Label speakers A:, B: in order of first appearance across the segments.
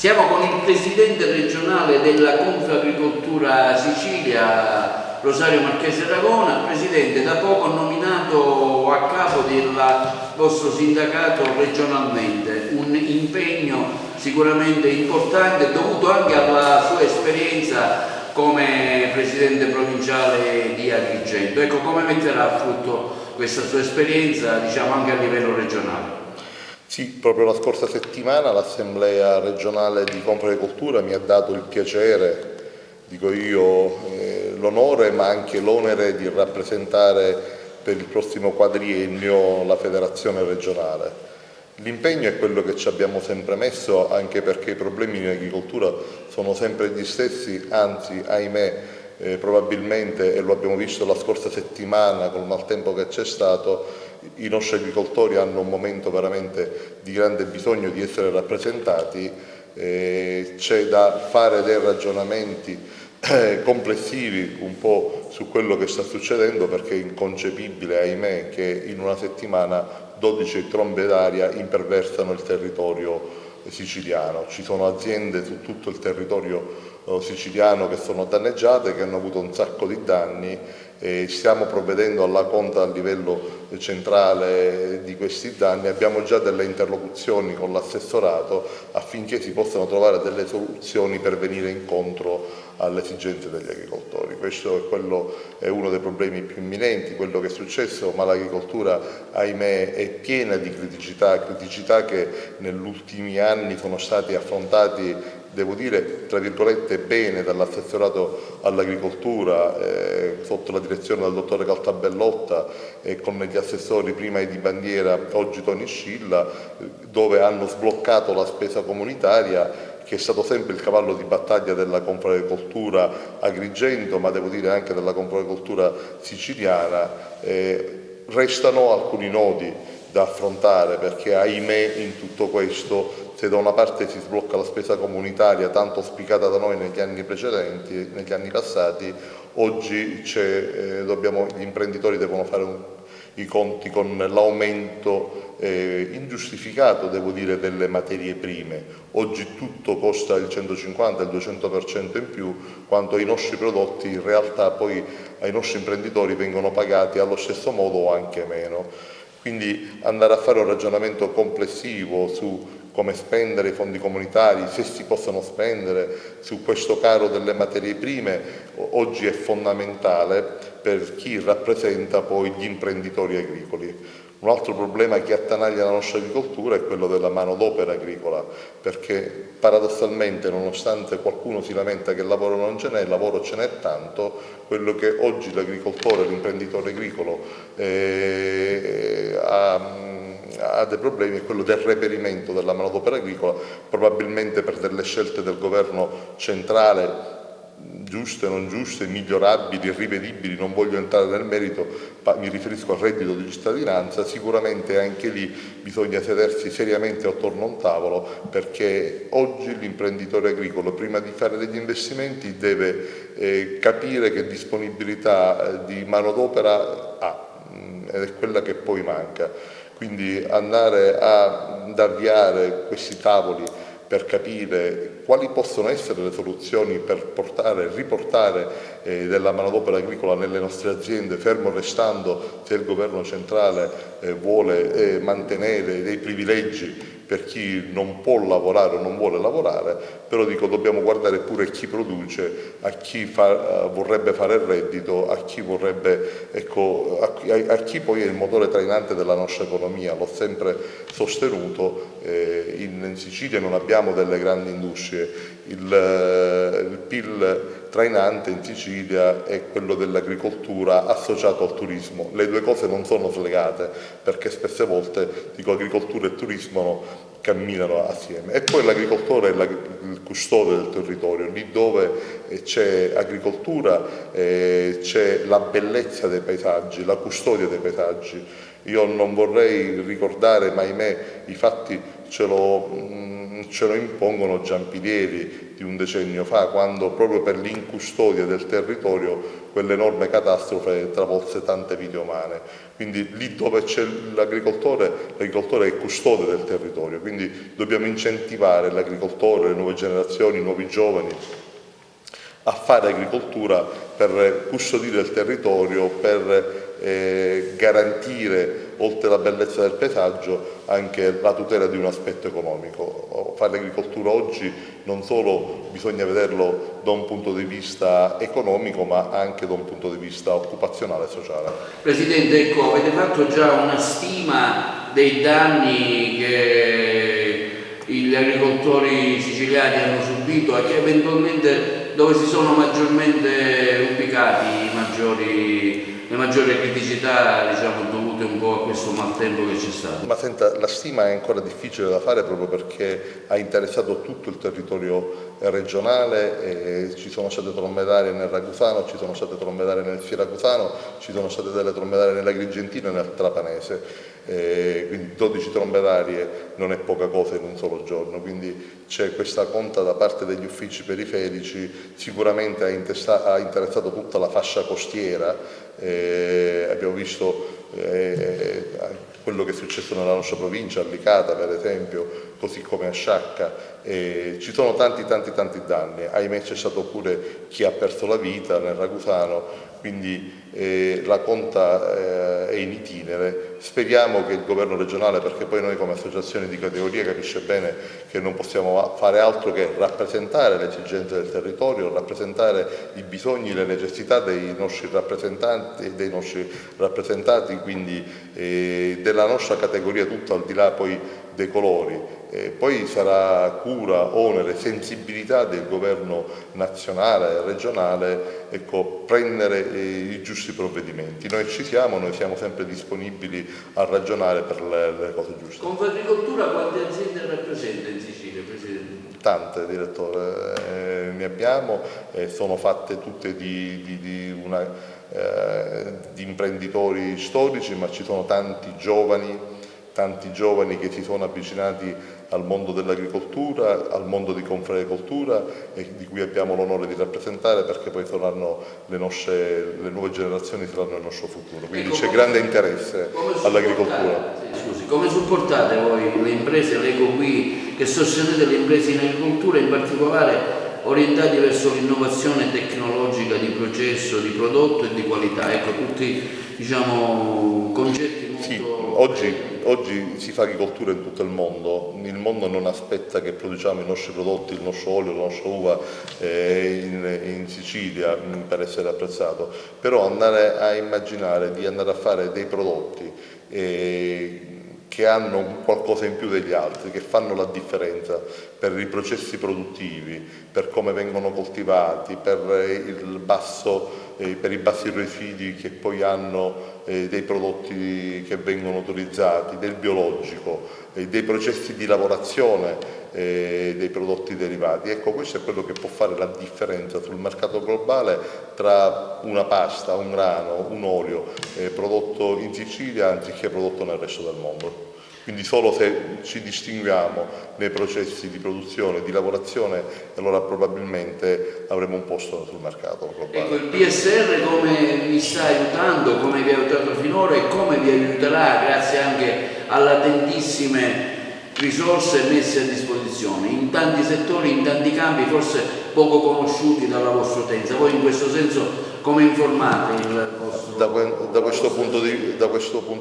A: Siamo con il presidente regionale della Confagricoltura Sicilia, Rosario Marchese Ragona. Presidente, da poco nominato a capo del vostro sindacato regionalmente, un impegno sicuramente importante dovuto anche alla sua esperienza come presidente provinciale di Agrigento. Ecco, come metterà a frutto questa sua esperienza, diciamo, anche a livello regionale?
B: Sì, proprio la scorsa settimana l'Assemblea regionale di Confagricoltura mi ha dato il piacere, dico io, l'onore ma anche l'onere di rappresentare per il prossimo quadriennio la federazione regionale. L'impegno è quello che ci abbiamo sempre messo, anche perché i problemi in agricoltura sono sempre gli stessi, anzi, ahimè, probabilmente, e lo abbiamo visto la scorsa settimana col maltempo che c'è stato, i nostri agricoltori hanno un momento veramente di grande bisogno di essere rappresentati. C'è da fare dei ragionamenti complessivi un po' su quello che sta succedendo, perché è inconcepibile, ahimè, che in una settimana 12 trombe d'aria imperversano il territorio siciliano. Ci sono aziende su tutto il territorio siciliano che sono danneggiate, che hanno avuto un sacco di danni, e stiamo provvedendo alla conta a livello centrale di questi danni. Abbiamo già delle interlocuzioni con l'assessorato affinché si possano trovare delle soluzioni per venire incontro alle esigenze degli agricoltori. Questo è uno dei problemi più imminenti, quello che è successo, ma l'agricoltura, ahimè, è piena di criticità che negli ultimi anni sono stati affrontati, devo dire, tra virgolette, bene dall'assessorato all'agricoltura, sotto la direzione del dottore Caltabellotta e con gli assessori prima di Bandiera, oggi Toni Scilla, dove hanno sbloccato la spesa comunitaria, che è stato sempre il cavallo di battaglia della Confagricoltura Agrigento, ma devo dire anche della Confagricoltura siciliana. Restano alcuni nodi da affrontare, perché ahimè in tutto questo, se da una parte si sblocca la spesa comunitaria tanto auspicata da noi negli anni precedenti, negli anni passati, oggi gli imprenditori devono fare i conti con l'aumento ingiustificato, devo dire, delle materie prime. Oggi tutto costa il 150, il 200% in più, quanto i nostri prodotti in realtà poi ai nostri imprenditori vengono pagati allo stesso modo o anche meno. Quindi andare a fare un ragionamento complessivo su come spendere i fondi comunitari, se si possono spendere, su questo caro delle materie prime, oggi è fondamentale per chi rappresenta poi gli imprenditori agricoli. Un altro problema che attanaglia la nostra agricoltura è quello della manodopera agricola, perché paradossalmente, nonostante qualcuno si lamenta che il lavoro non ce n'è, il lavoro ce n'è tanto. Quello che oggi l'agricoltore, l'imprenditore agricolo ha dei problemi è quello del reperimento della manodopera agricola, probabilmente per delle scelte del governo centrale, giuste, non giuste, migliorabili, rivedibili. Non voglio entrare nel merito, ma mi riferisco al reddito di cittadinanza. Sicuramente anche lì bisogna sedersi seriamente attorno a un tavolo, perché oggi l'imprenditore agricolo, prima di fare degli investimenti, deve capire che disponibilità di manodopera ha, ed è quella che poi manca. Quindi andare ad avviare questi tavoli per capire quali possono essere le soluzioni per riportare della manodopera agricola nelle nostre aziende, fermo restando se il governo centrale vuole mantenere dei privilegi per chi non può lavorare o non vuole lavorare. Però dico, dobbiamo guardare pure a chi produce, a chi vorrebbe fare il reddito, a chi vorrebbe, a chi poi è il motore trainante della nostra economia. L'ho sempre sostenuto, in Sicilia non abbiamo delle grandi industrie, il PIL trainante in Sicilia è quello dell'agricoltura associato al turismo. Le due cose non sono slegate, perché spesse volte, dico, agricoltura e turismo camminano assieme. E poi l'agricoltore è il custode del territorio. Lì dove c'è agricoltura c'è la bellezza dei paesaggi, la custodia dei paesaggi. Io non vorrei ricordare, ma ahimè i fatti ce lo impongono Giampilieri di un decennio fa, quando proprio per l'incustodia del territorio quell'enorme catastrofe travolse tante vite umane. Quindi lì dove c'è l'agricoltore è custode del territorio, quindi dobbiamo incentivare l'agricoltore, le nuove generazioni, i nuovi giovani a fare agricoltura per custodire il territorio, per garantire, oltre alla bellezza del paesaggio, anche la tutela di un aspetto economico. Fare agricoltura oggi non solo bisogna vederlo da un punto di vista economico, ma anche da un punto di vista occupazionale e sociale.
A: Presidente, ecco, avete fatto già una stima dei danni che gli agricoltori siciliani hanno subito e che eventualmente dove si sono maggiormente ubicati le maggiori criticità, diciamo, dovute un po' a questo maltempo che c'è stato?
B: Ma senta, la stima è ancora difficile da fare proprio perché ha interessato tutto il territorio regionale, ci sono state trombedarie nel Ragusano, ci sono state trombedarie nel Siracusano, ci sono state delle trombedarie nell'Agrigentino e nel Trapanese. Quindi 12 trombedarie non è poca cosa in un solo giorno, quindi c'è questa conta da parte degli uffici periferici, sicuramente ha interessato tutta la fascia costiera, abbiamo visto quello che è successo nella nostra provincia, a Licata per esempio, così come a Sciacca, ci sono tanti danni, ahimè c'è stato pure chi ha perso la vita nel Ragusano, quindi la conta è in itinere. Speriamo che il governo regionale, perché poi noi come associazione di categoria capisce bene che non possiamo fare altro che rappresentare le esigenze del territorio, rappresentare i bisogni, le necessità dei nostri rappresentati, quindi della nostra categoria tutta, al di là poi dei colori. Poi sarà cura, onere, sensibilità del governo nazionale e regionale, ecco, prendere i giusti provvedimenti. Noi siamo sempre disponibili a ragionare per le cose giuste.
A: Confagricoltura quante aziende rappresenta in Sicilia, Presidente?
B: Tante, direttore, ne abbiamo, sono fatte tutte di imprenditori storici, ma ci sono tanti giovani che si sono avvicinati al mondo dell'agricoltura, al mondo di Confagricoltura, e di cui abbiamo l'onore di rappresentare, perché poi le nuove generazioni saranno il nostro futuro. Quindi c'è grande interesse all'agricoltura.
A: Scusi, come supportate voi le imprese, l'Eco qui, che sostenete le imprese in agricoltura, in particolare orientati verso l'innovazione tecnologica di processo, di prodotto e di qualità? Ecco, tutti, diciamo, concetti molto...
B: Sì, oggi si fa agricoltura in tutto il mondo non aspetta che produciamo i nostri prodotti, il nostro olio, la nostra uva in Sicilia per essere apprezzato, però andare a immaginare di andare a fare dei prodotti che hanno qualcosa in più degli altri, che fanno la differenza per i processi produttivi, per come vengono coltivati, per i bassi residui che poi hanno dei prodotti che vengono utilizzati, del biologico, dei processi di lavorazione dei prodotti derivati. Ecco, questo è quello che può fare la differenza sul mercato globale tra una pasta, un grano, un olio prodotto in Sicilia anziché prodotto nel resto del mondo. Quindi solo se ci distinguiamo nei processi di produzione e di lavorazione, allora probabilmente avremo un posto sul mercato globale.
A: Ecco, il PSR come vi sta aiutando, come vi ha aiutato finora e come vi aiuterà grazie anche alle tantissime risorse messe a disposizione in tanti settori, in tanti campi, forse poco conosciuti dalla vostra utenza. Voi in questo senso come informate il vostro...
B: Da questo punto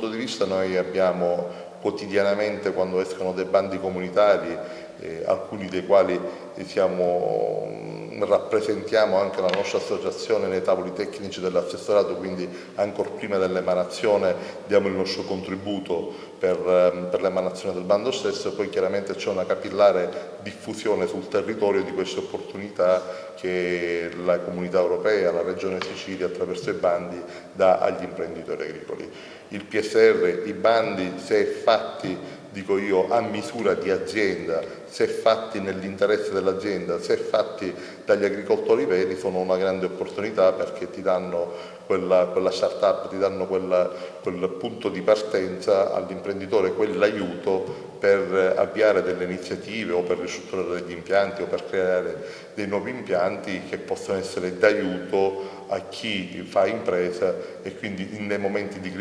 B: di vista noi abbiamo quotidianamente, quando escono dei bandi comunitari, alcuni dei quali rappresentiamo anche la nostra associazione nei tavoli tecnici dell'assessorato, quindi ancora prima dell'emanazione diamo il nostro contributo per l'emanazione del bando stesso, e poi chiaramente c'è una capillare diffusione sul territorio di queste opportunità che la Comunità Europea, la Regione Sicilia attraverso i bandi dà agli imprenditori agricoli. Il PSR, i bandi, se fatti, dico io, a misura di azienda, se fatti nell'interesse dell'azienda, se fatti dagli agricoltori veri, sono una grande opportunità, perché ti danno quella start-up, ti danno quel punto di partenza all'imprenditore, quell'aiuto per avviare delle iniziative o per ristrutturare degli impianti o per creare dei nuovi impianti che possono essere d'aiuto a chi fa impresa, e quindi nei momenti di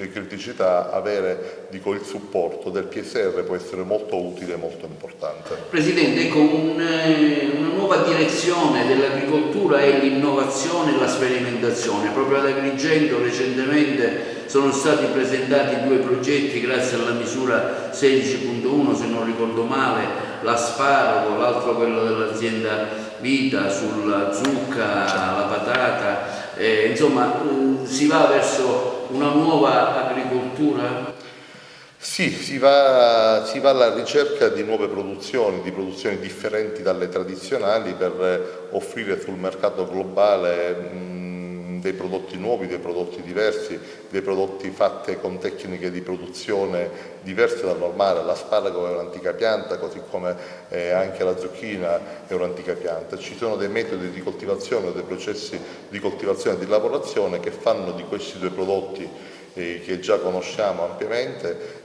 B: criticità avere, dico, il supporto del PSR può essere molto utile e molto importante.
A: Presidente, ecco, una nuova direzione dell'agricoltura è l'innovazione e la sperimentazione. Proprio ad Agrigento recentemente sono stati presentati 2 progetti grazie alla misura 16.1, se non ricordo male, l'asparago, l'altro quello dell'azienda Vita sulla zucca, la patata, insomma si va verso una nuova agricoltura?
B: Sì, si va alla ricerca di nuove produzioni, di produzioni differenti dalle tradizionali, per offrire sul mercato globale dei prodotti nuovi, dei prodotti diversi, dei prodotti fatti con tecniche di produzione diverse dal normale. L'asparago è un'antica pianta, così come anche la zucchina è un'antica pianta. Ci sono dei metodi di coltivazione, dei processi di coltivazione e di lavorazione che fanno di questi 2 prodotti che già conosciamo ampiamente,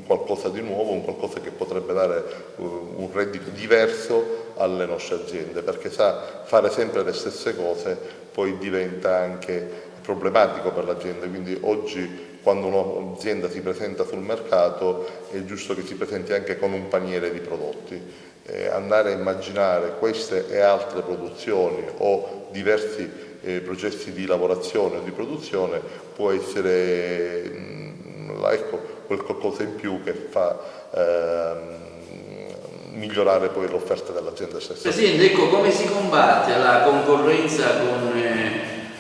B: qualcosa di nuovo, un qualcosa che potrebbe dare un reddito diverso alle nostre aziende, perché fare sempre le stesse cose poi diventa anche problematico per l'azienda. Quindi oggi, quando un'azienda si presenta sul mercato, è giusto che si presenti anche con un paniere di prodotti. Andare a immaginare queste e altre produzioni o diversi processi di lavorazione o di produzione può essere quel qualcosa in più che fa migliorare poi l'offerta dell'azienda stessa.
A: Presidente, ecco, come si combatte la concorrenza con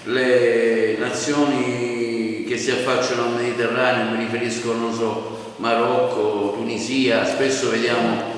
A: le nazioni che si affacciano al Mediterraneo? Mi riferisco, non so, Marocco, Tunisia. Spesso vediamo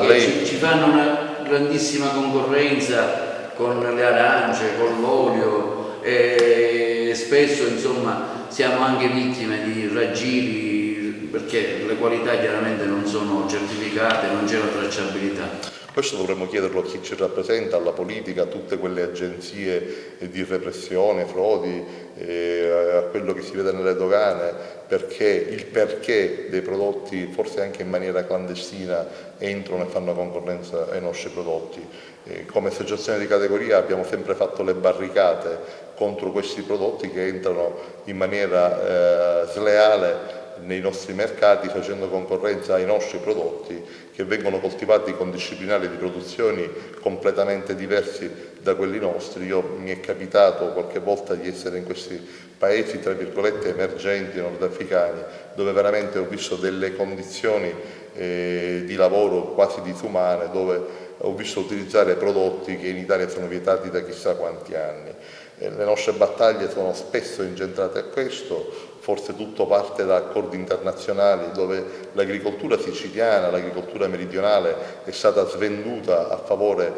A: che ci fanno una grandissima concorrenza con le arance, con l'olio, e spesso insomma siamo anche vittime di raggiri, perché le qualità chiaramente non sono certificate, non c'è la tracciabilità.
B: Questo dovremmo chiederlo a chi ci rappresenta, alla politica, a tutte quelle agenzie di repressione, frodi, a quello che si vede nelle dogane, perché dei prodotti, forse anche in maniera clandestina, entrano e fanno concorrenza ai nostri prodotti. Come associazione di categoria abbiamo sempre fatto le barricate contro questi prodotti che entrano in maniera sleale nei nostri mercati, facendo concorrenza ai nostri prodotti che vengono coltivati con disciplinari di produzioni completamente diversi da quelli nostri. Mi è capitato qualche volta di essere in questi paesi, tra virgolette, emergenti, nordafricani, dove veramente ho visto delle condizioni di lavoro quasi disumane, dove ho visto utilizzare prodotti che in Italia sono vietati da chissà quanti anni. Le nostre battaglie sono spesso incentrate a questo. Forse tutto parte da accordi internazionali dove l'agricoltura siciliana, l'agricoltura meridionale è stata svenduta a favore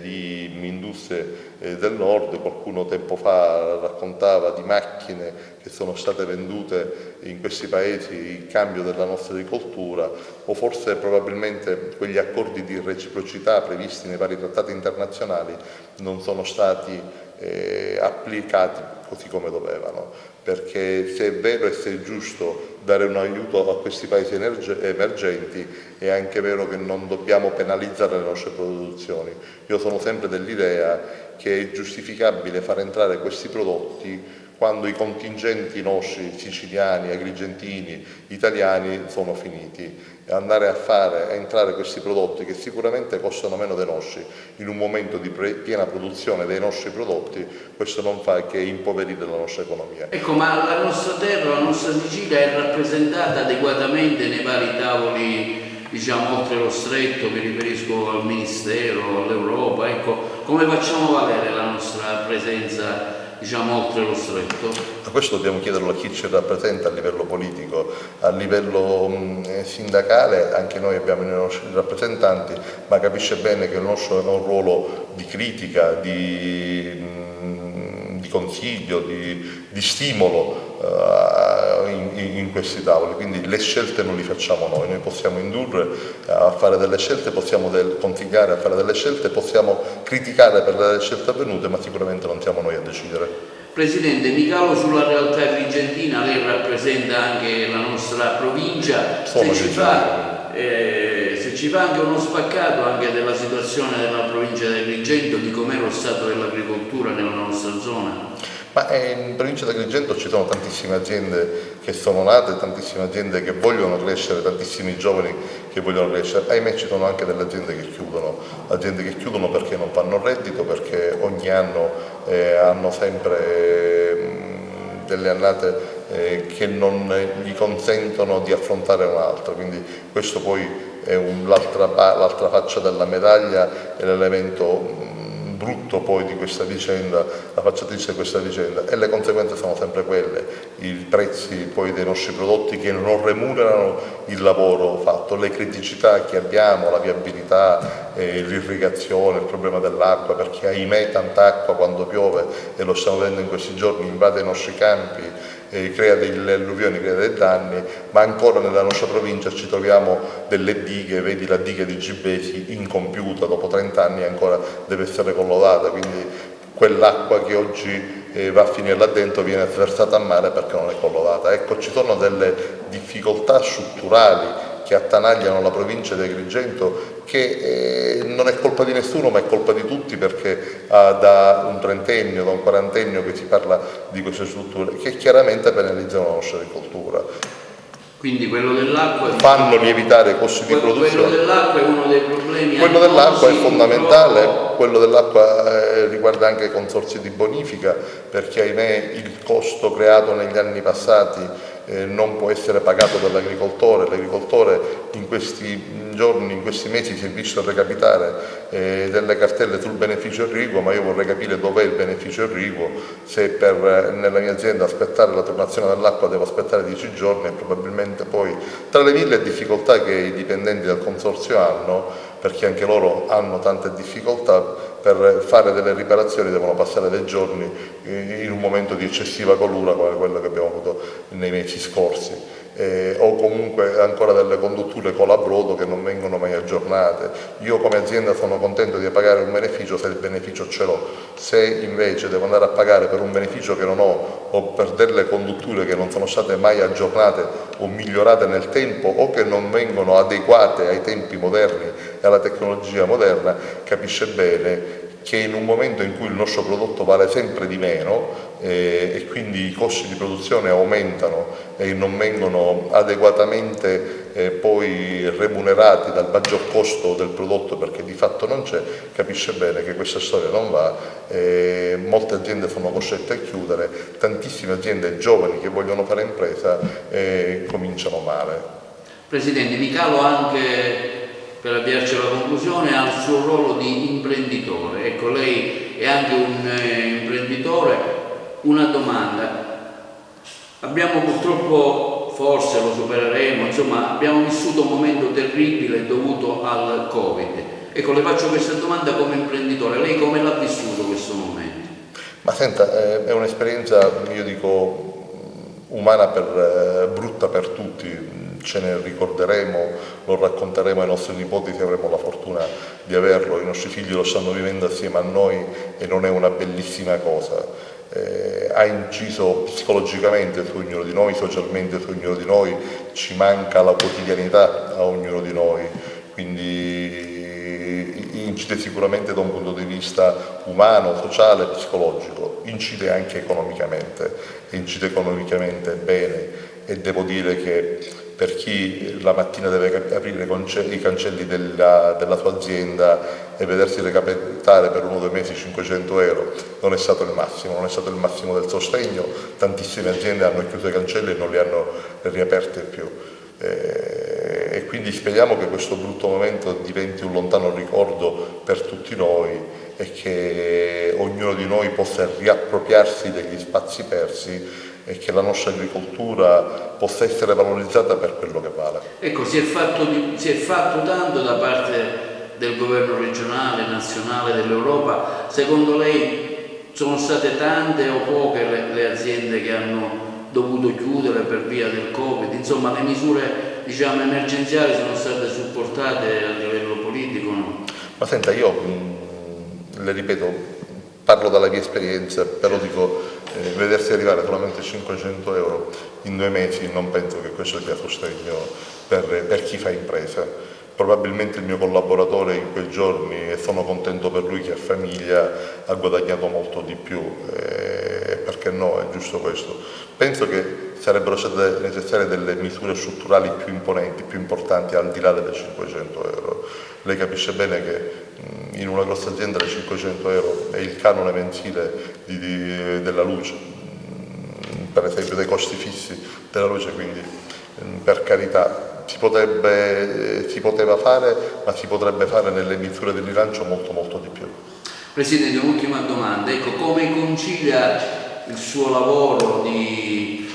B: di industrie del nord. Qualcuno tempo fa raccontava di macchine che sono state vendute in questi paesi in cambio della nostra agricoltura, o forse probabilmente quegli accordi di reciprocità previsti nei vari trattati internazionali non sono stati applicati così come dovevano, perché se è vero e se è giusto dare un aiuto a questi paesi emergenti, è anche vero che non dobbiamo penalizzare le nostre produzioni. Io sono sempre dell'idea che è giustificabile far entrare questi prodotti quando i contingenti nostri siciliani, agrigentini, italiani sono finiti, e andare a entrare questi prodotti che sicuramente costano meno dei nostri in un momento di piena produzione dei nostri prodotti, questo non fa che impoverire la nostra economia.
A: Ecco, ma la nostra terra, la nostra Sicilia è rappresentata adeguatamente nei vari tavoli, diciamo, oltre lo stretto, mi riferisco al Ministero, all'Europa, ecco, come facciamo valere la nostra presenza, diciamo, oltre lo stretto?
B: A questo dobbiamo chiederlo a chi ci rappresenta a livello politico, a livello sindacale. Anche noi abbiamo i nostri rappresentanti, ma capisce bene che il nostro è un ruolo di critica, di consiglio, di stimolo in questi tavoli, quindi le scelte non le facciamo noi possiamo indurre a fare delle scelte, possiamo consigliare a fare delle scelte, possiamo criticare per le scelte avvenute, ma sicuramente non siamo noi a decidere.
A: Presidente, mi calo sulla realtà agrigentina, lei rappresenta anche la nostra provincia, se ci fa anche uno spaccato anche della situazione della provincia di Agrigento, di com'è lo stato dell'agricoltura nella nostra zona.
B: Ma in provincia di Agrigento ci sono tantissime aziende che sono nate, tantissime aziende che vogliono crescere, tantissimi giovani che vogliono crescere. Ahimè ci sono anche delle aziende che chiudono perché non fanno reddito, perché ogni anno hanno sempre delle annate che non gli consentono di affrontare un'altra, quindi questo poi è l'altra faccia della medaglia, è l'elemento brutto poi di questa vicenda, la faccia triste di questa vicenda, e le conseguenze sono sempre quelle, i prezzi poi dei nostri prodotti che non remunerano il lavoro fatto, le criticità che abbiamo, la viabilità, l'irrigazione, il problema dell'acqua, perché ahimè tanta acqua quando piove, e lo stiamo vedendo in questi giorni, invade i nostri campi, crea delle alluvioni, crea dei danni, ma ancora nella nostra provincia ci troviamo delle dighe, vedi la diga di Gibesi incompiuta, dopo 30 anni ancora deve essere collodata, quindi quell'acqua che oggi va a finire là dentro viene sversata a mare perché non è collodata. Ecco, ci sono delle difficoltà strutturali che attanagliano la provincia di Agrigento, che non è colpa di nessuno ma è colpa di tutti, perché da un trentennio, da un quarantennio che si parla di queste strutture che chiaramente penalizzano la nostra agricoltura.
A: Quindi quello dell'acqua
B: fanno lievitare i costi di produzione.
A: Quello dell'acqua è uno dei problemi.
B: Quello dell'acqua è fondamentale, quello dell'acqua riguarda anche i consorzi di bonifica, perché ahimè il costo creato negli anni passati non può essere pagato dall'agricoltore. L'agricoltore in questi giorni, in questi mesi si è visto recapitare delle cartelle sul beneficio irriguo, ma io vorrei capire dov'è il beneficio irriguo, se nella mia azienda aspettare la turnazione dell'acqua devo aspettare 10 giorni, e probabilmente poi tra le mille difficoltà che i dipendenti del consorzio hanno, perché anche loro hanno tante difficoltà, per fare delle riparazioni devono passare dei giorni in un momento di eccessiva colura come quello che abbiamo avuto nei mesi scorsi. O comunque ancora delle condutture colabrodo che non vengono mai aggiornate. Io come azienda sono contento di pagare un beneficio se il beneficio ce l'ho, se invece devo andare a pagare per un beneficio che non ho, o per delle condutture che non sono state mai aggiornate o migliorate nel tempo, o che non vengono adeguate ai tempi moderni e alla tecnologia moderna, capisce bene che in un momento in cui il nostro prodotto vale sempre di meno e quindi i costi di produzione aumentano e non vengono adeguatamente poi remunerati dal maggior costo del prodotto, perché di fatto non c'è, capisce bene che questa storia non va. Molte aziende sono costrette a chiudere, tantissime aziende giovani che vogliono fare impresa cominciano male.
A: Presidente, mi calo anche, per avviarci alla conclusione, al suo ruolo di imprenditore. Ecco, lei è anche un imprenditore. Una domanda: abbiamo purtroppo, forse lo supereremo, insomma abbiamo vissuto un momento terribile dovuto al Covid. Ecco, le faccio questa domanda come imprenditore: lei come l'ha vissuto questo momento?
B: Ma senta, è un'esperienza, io dico, umana, brutta per tutti. Ce ne ricorderemo, lo racconteremo ai nostri nipoti se avremo la fortuna di averlo, i nostri figli lo stanno vivendo assieme a noi e non è una bellissima cosa. Ha inciso psicologicamente su ognuno di noi, socialmente su ognuno di noi, ci manca la quotidianità a ognuno di noi, quindi incide sicuramente da un punto di vista umano, sociale, psicologico, incide anche economicamente bene, e devo dire che per chi la mattina deve aprire i cancelli della sua azienda e vedersi recapitare per 1 o 2 mesi 500 euro non è stato il massimo del sostegno. Tantissime aziende hanno chiuso i cancelli e non li hanno riaperti più. E quindi speriamo che questo brutto momento diventi un lontano ricordo per tutti noi e che ognuno di noi possa riappropriarsi degli spazi persi e che la nostra agricoltura possa essere valorizzata per quello che vale.
A: Ecco, si è fatto tanto da parte del governo regionale, nazionale, dell'Europa. Secondo lei sono state tante o poche le aziende che hanno dovuto chiudere per via del Covid, insomma le misure diciamo emergenziali sono state supportate a livello politico, no?
B: Ma senta, io le ripeto, parlo dalla mia esperienza, però dico, vedersi arrivare solamente 500 euro in 2 mesi non penso che questo sia sostegno per chi fa impresa. Probabilmente il mio collaboratore in quei giorni, e sono contento per lui che ha famiglia, ha guadagnato molto di più, perché no, è giusto questo. Penso che sarebbero state necessarie delle misure strutturali più imponenti, più importanti, al di là delle 500 euro. Lei capisce bene che in una grossa azienda le 500 euro è il canone mensile della luce, per esempio dei costi fissi della luce, quindi per carità si poteva fare, ma si potrebbe fare nelle misure di rilancio molto di più.
A: Presidente, un'ultima domanda, ecco, come concilia il suo lavoro di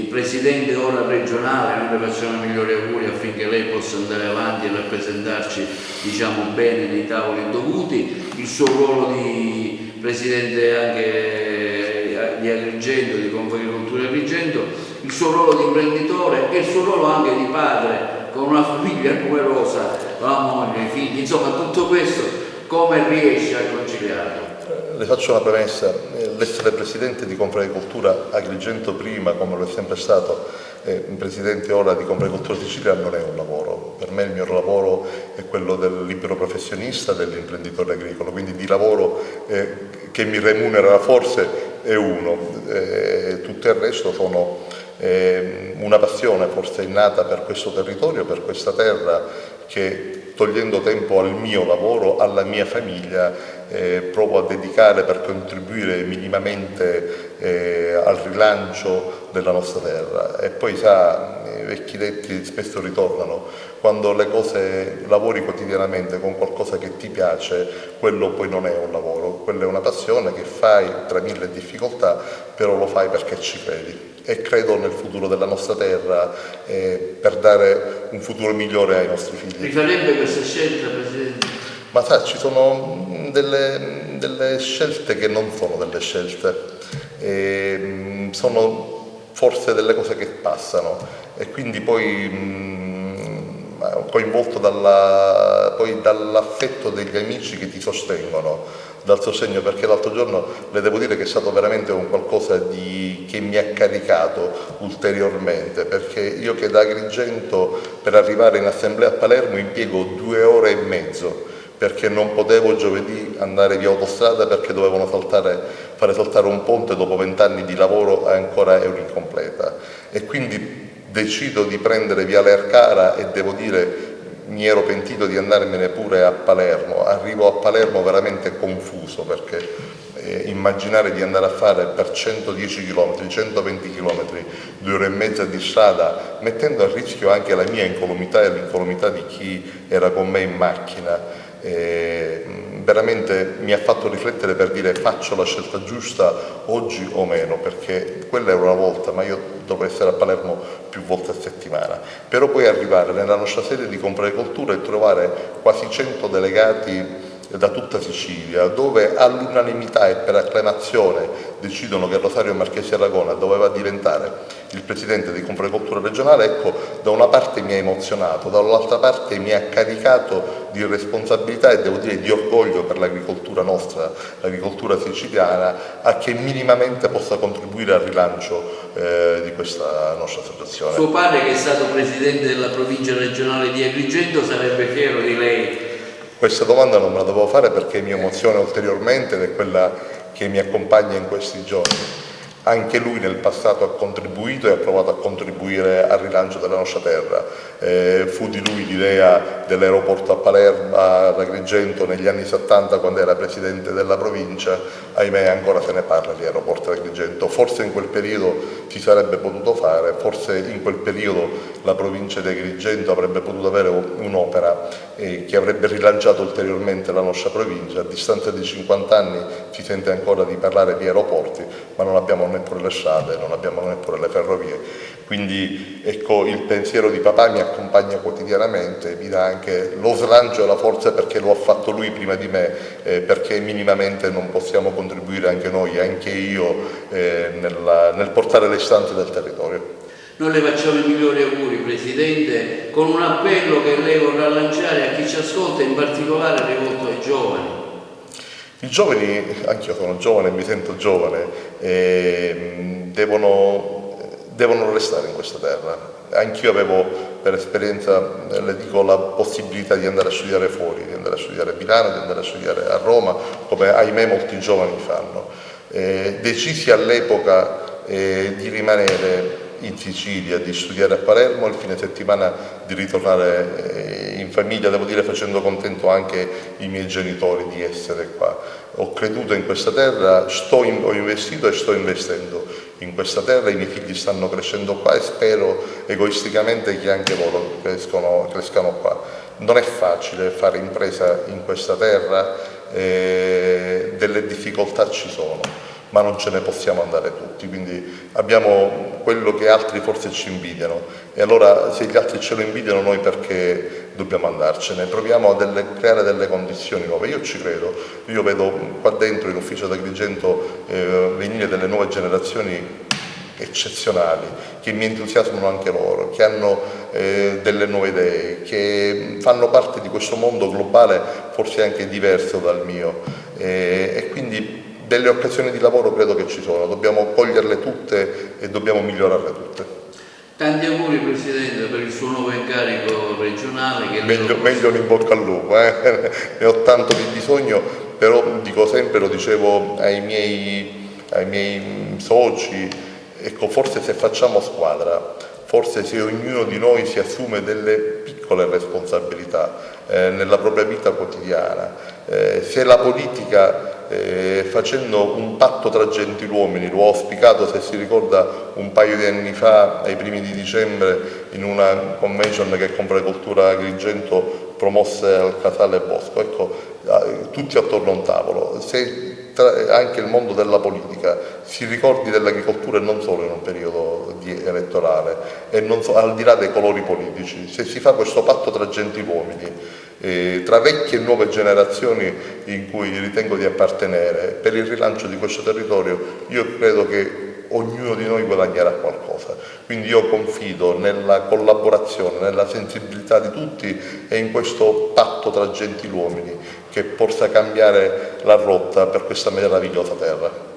A: Presidente ora regionale? Noi le facciamo i migliori auguri affinché lei possa andare avanti e rappresentarci diciamo bene nei tavoli dovuti, il suo ruolo di Presidente anche di Agrigento, di Confagricoltura Agrigento, il suo ruolo di imprenditore e il suo ruolo anche di padre con una famiglia numerosa, con la moglie, i figli, insomma tutto questo come riesce a conciliarlo?
B: Le faccio una premessa, l'essere presidente di Confagricoltura Agrigento prima, come lo è sempre stato, presidente ora di Confagricoltura Sicilia, non è un lavoro. Per me il mio lavoro è quello del libero professionista, dell'imprenditore agricolo, quindi di lavoro che mi remunera forse è uno, tutto il resto sono una passione forse innata per questo territorio, per questa terra, che togliendo tempo al mio lavoro, alla mia famiglia, provo a dedicare per contribuire minimamente al rilancio della nostra terra. E poi sa, i vecchi detti spesso ritornano, quando le cose lavori quotidianamente con qualcosa che ti piace, quello poi non è un lavoro, quella è una passione che fai tra mille difficoltà, però lo fai perché ci credi. E credo nel futuro della nostra terra, per dare un futuro migliore ai nostri figli.
A: Rifarebbe questa scelta, Presidente?
B: Ma sa, ci sono delle scelte che non sono delle scelte, sono forse delle cose che passano e quindi poi coinvolto dall'affetto degli amici che ti sostengono, dal sostegno, perché l'altro giorno le devo dire che è stato veramente un qualcosa che mi ha caricato ulteriormente, perché io che da Agrigento per arrivare in assemblea a Palermo impiego 2 ore e mezzo, perché non potevo giovedì andare via autostrada perché dovevano fare saltare un ponte dopo 20 anni di lavoro e ancora ero incompleta, e quindi decido di prendere Viale Arcara e devo dire mi ero pentito di andarmene pure a Palermo. Arrivo a Palermo veramente confuso, perché immaginare di andare a fare per 110 km, 120 km, 2 ore e mezza di strada, mettendo a rischio anche la mia incolumità e l'incolumità di chi era con me in macchina, veramente mi ha fatto riflettere per dire faccio la scelta giusta oggi o meno, perché quella era una volta, ma io dovrei essere a Palermo più volte a settimana, però poi arrivare nella nostra sede di Confagricoltura e trovare quasi 100 delegati da tutta Sicilia, dove all'unanimità e per acclamazione decidono che Rosario Marchesi Aragona doveva diventare il presidente di Confagricoltura regionale, ecco, da una parte mi ha emozionato, dall'altra parte mi ha caricato di responsabilità e devo dire di orgoglio per l'agricoltura nostra, l'agricoltura siciliana, a che minimamente possa contribuire al rilancio di questa nostra situazione.
A: Suo padre, che è stato presidente della provincia regionale di Agrigento, sarebbe fiero di lei?
B: Questa domanda non me la devo fare perché mi emoziona ulteriormente ed è quella che mi accompagna in questi giorni. Anche lui nel passato ha contribuito e ha provato a contribuire al rilancio della nostra terra. Fu di lui l'idea dell'aeroporto a Palermo, ad Agrigento negli anni 70 quando era presidente della provincia, ahimè ancora se ne parla di aeroporto ad Agrigento. Forse in quel periodo si sarebbe potuto fare, forse in quel periodo la provincia di Agrigento avrebbe potuto avere un'opera che avrebbe rilanciato ulteriormente la nostra provincia. A distanza di 50 anni si sente ancora di parlare di aeroporti, ma non abbiamo neppure le strade, non abbiamo neppure le ferrovie. Quindi ecco, il pensiero di papà mi accompagna quotidianamente, mi dà anche lo slancio e la forza perché lo ha fatto lui prima di me, perché minimamente non possiamo contribuire anche noi, anche io, nel portare le istanze del territorio.
A: Noi le facciamo i migliori auguri, Presidente, con un appello che lei vorrà lanciare a chi ci ascolta, in particolare rivolto ai giovani.
B: I giovani, anch'io sono giovane, mi sento giovane, devono restare in questa terra. Anch'io avevo, per esperienza, le dico, la possibilità di andare a studiare fuori, di andare a studiare a Milano, di andare a studiare a Roma, come ahimè molti giovani fanno. Decisi all'epoca di rimanere in Sicilia, di studiare a Palermo, il fine settimana di ritornare in famiglia, devo dire facendo contento anche i miei genitori di essere qua. Ho creduto in questa terra, ho investito e sto investendo in questa terra, i miei figli stanno crescendo qua e spero egoisticamente che anche loro crescano qua. Non è facile fare impresa in questa terra, delle difficoltà ci sono, ma non ce ne possiamo andare tutti, quindi abbiamo quello che altri forse ci invidiano e allora se gli altri ce lo invidiano noi perché dobbiamo andarcene, proviamo a creare delle condizioni nuove. Io ci credo, io vedo qua dentro in ufficio d'Agrigento venire delle nuove generazioni eccezionali, che mi entusiasmano anche loro, che hanno delle nuove idee, che fanno parte di questo mondo globale forse anche diverso dal mio e quindi delle occasioni di lavoro credo che ci sono, dobbiamo coglierle tutte e dobbiamo migliorarle tutte.
A: Tanti auguri Presidente per il suo nuovo incarico regionale. Che
B: meglio un in bocca al lupo, ne ho tanto di bisogno, però dico sempre, lo dicevo ai miei soci, ecco, forse se facciamo squadra, forse se ognuno di noi si assume delle piccole responsabilità nella propria vita quotidiana, se la politica facendo un patto tra gentiluomini, l'ho auspicato, se si ricorda, un paio di anni fa, ai primi di dicembre, in una convention che Confagricoltura Agrigento promosse al Casale Bosco, ecco, tutti attorno a un tavolo, se anche il mondo della politica si ricordi dell'agricoltura e non solo in un periodo elettorale e non al di là dei colori politici, se si fa questo patto tra gentiluomini, tra vecchie e nuove generazioni in cui ritengo di appartenere, per il rilancio di questo territorio, io credo che ognuno di noi guadagnerà qualcosa. Quindi io confido nella collaborazione, nella sensibilità di tutti e in questo patto tra gentiluomini che possa cambiare la rotta per questa meravigliosa terra.